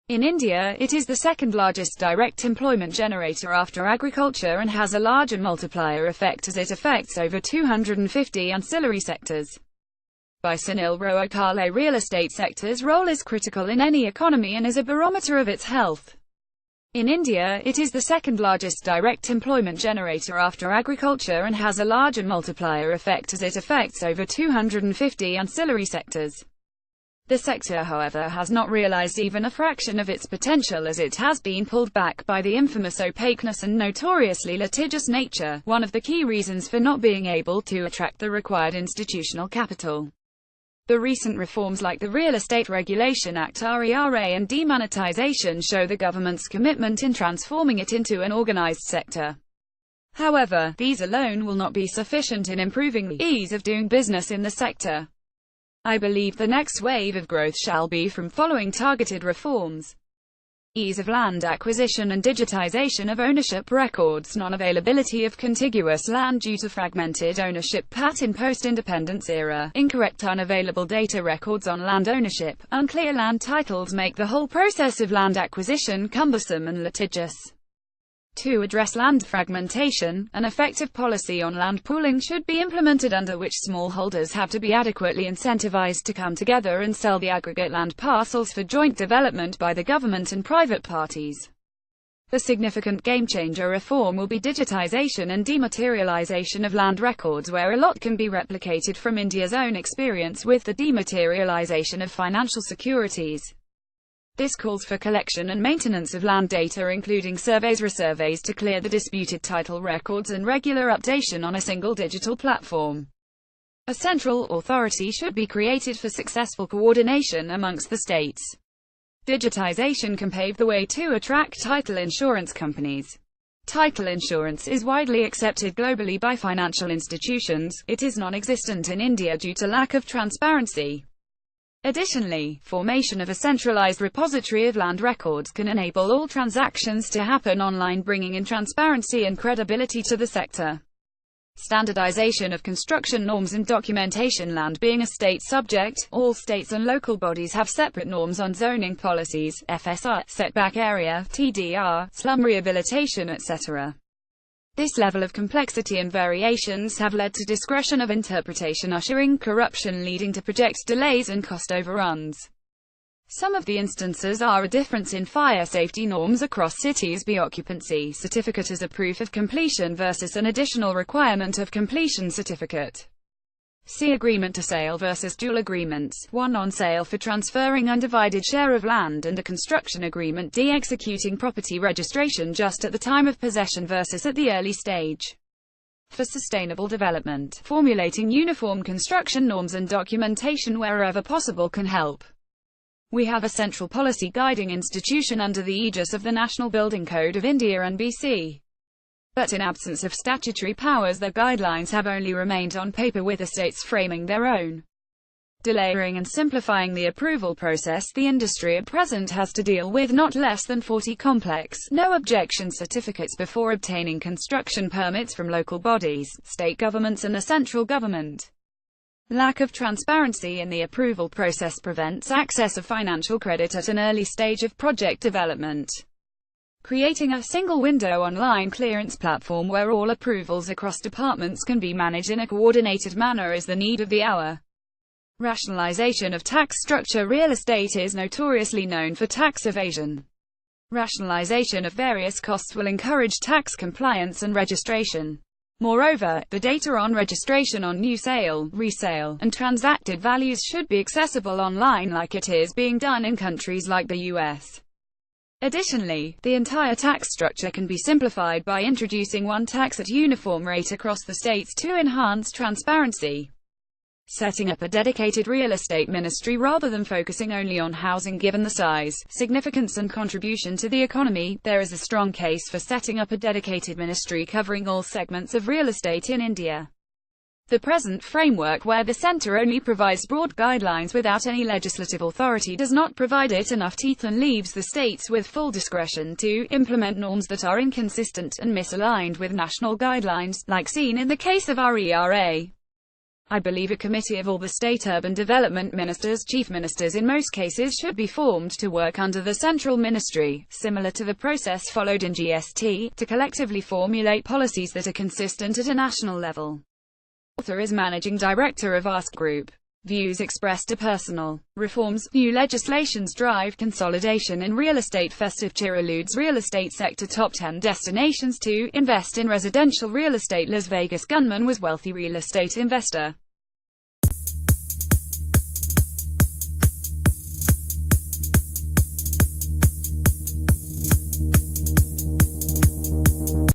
In India, it is the second largest direct employment generator after agriculture and has a larger multiplier effect as it affects over 250 ancillary sectors. By Sunil Rohakale, real estate sector's role is critical in any economy and is a barometer of its health. In India, it is the second largest direct employment generator after agriculture and has a larger multiplier effect as it affects over 250 ancillary sectors. The sector, however, has not realized even a fraction of its potential as it has been pulled back by the infamous opaqueness and notoriously litigious nature, one of the key reasons for not being able to attract the required institutional capital. The recent reforms like the Real Estate Regulation Act (RERA) and demonetization show the government's commitment in transforming it into an organized sector. However, these alone will not be sufficient in improving the ease of doing business in the sector. I believe the next wave of growth shall be from following targeted reforms: ease of land acquisition and digitization of ownership records, non-availability of contiguous land due to fragmented ownership in post-independence era, incorrect unavailable data records on land ownership, unclear land titles make the whole process of land acquisition cumbersome and litigious. To address land fragmentation, an effective policy on land pooling should be implemented under which smallholders have to be adequately incentivized to come together and sell the aggregate land parcels for joint development by the government and private parties. The significant game-changer reform will be digitization and dematerialization of land records, where a lot can be replicated from India's own experience with the dematerialization of financial securities. This calls for collection and maintenance of land data including surveys, resurveys to clear the disputed title records and regular updation on a single digital platform. A central authority should be created for successful coordination amongst the states. Digitization can pave the way to attract title insurance companies. Title insurance is widely accepted globally by financial institutions. It is non-existent in India due to lack of transparency. Additionally, formation of a centralized repository of land records can enable all transactions to happen online, bringing in transparency and credibility to the sector. Standardization of construction norms and documentation. Land being a state subject, all states and local bodies have separate norms on zoning policies, FSR, setback area, TDR, slum rehabilitation, etc. This level of complexity and variations have led to discretion of interpretation, ushering corruption, leading to project delays and cost overruns. Some of the instances are a difference in fire safety norms across cities, the occupancy certificate as a proof of completion versus an additional requirement of completion certificate. See agreement to sale versus dual agreements, one on sale for transferring undivided share of land and a construction agreement de-executing property registration just at the time of possession versus at the early stage. For sustainable development, formulating uniform construction norms and documentation wherever possible can help. We have a central policy guiding institution under the aegis of the National Building Code of India (NBC). But in absence of statutory powers, their guidelines have only remained on paper, with the states framing their own. Delaying and simplifying the approval process, the industry at present has to deal with not less than 40 complex, no-objection certificates before obtaining construction permits from local bodies, state governments and the central government. Lack of transparency in the approval process prevents access of financial credit at an early stage of project development. Creating a single window online clearance platform where all approvals across departments can be managed in a coordinated manner is the need of the hour. Rationalization of tax structure. Real estate is notoriously known for tax evasion. Rationalization of various costs will encourage tax compliance and registration. Moreover, the data on registration on new sale, resale, and transacted values should be accessible online like it is being done in countries like the US. Additionally, the entire tax structure can be simplified by introducing one tax at uniform rate across the states to enhance transparency. Setting up a dedicated real estate ministry rather than focusing only on housing. Given the size, significance and contribution to the economy, there is a strong case for setting up a dedicated ministry covering all segments of real estate in India. The present framework, where the centre only provides broad guidelines without any legislative authority, does not provide it enough teeth and leaves the states with full discretion to implement norms that are inconsistent and misaligned with national guidelines, like seen in the case of RERA. I believe a committee of all the state urban development ministers, chief ministers in most cases, should be formed to work under the central ministry, similar to the process followed in GST, to collectively formulate policies that are consistent at a national level. Author is managing director of Ask Group. Views expressed are personal. Reforms, new legislations drive consolidation in real estate. Festive cheer eludes real estate sector. Top 10 destinations to invest in residential real estate. Las Vegas gunman was wealthy real estate investor.